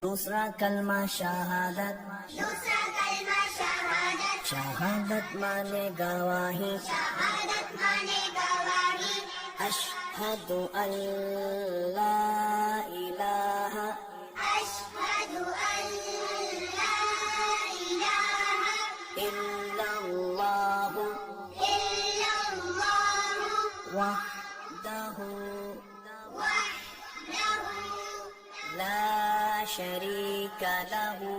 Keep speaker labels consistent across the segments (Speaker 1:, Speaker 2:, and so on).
Speaker 1: दूसरा कलमा शहादत। शहादत माने गवाही। अशहदु अल्ला इलाहा इल्लल्लाहु वहदहु ला शरीका लहु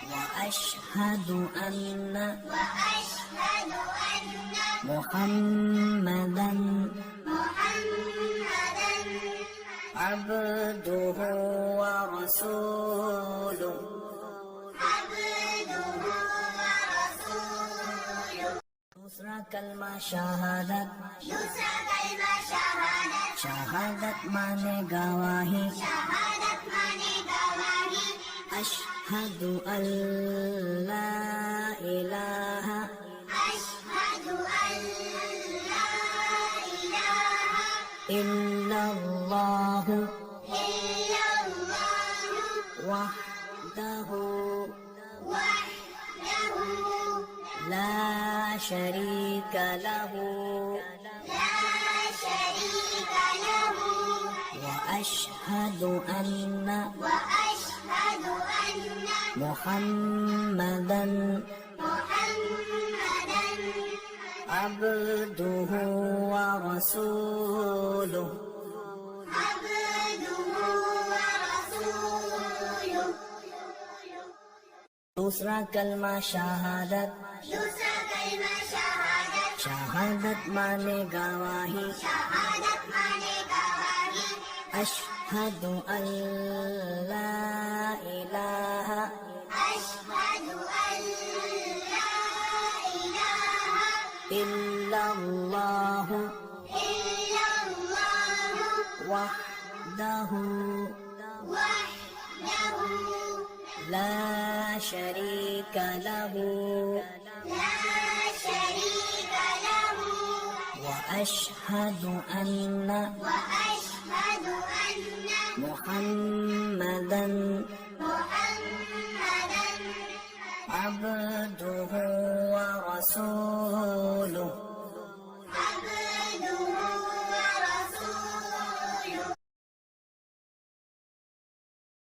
Speaker 1: व अशहदु अन्ना मुहम्मदन अब्दुहु व रसूलुहु। दूसरा कलमा शहादत। शहादत माने गवाही। अशहदु अल्ला इलाहा इल्लल्लाहु वहदहु ला शरीका लहु व अशहदु अन्ना मुहम्मदन अब्दुहु व रसूलुहु। दूसरा कलमा शहादत। शहादत माने गवाही। अशहदु अल्ला इलाहा इल्लल्लाहु वहदहु ला शरीका लहु व अशहदु अन्ना मुहम्मदन अब्दुहु व रसूलुहु।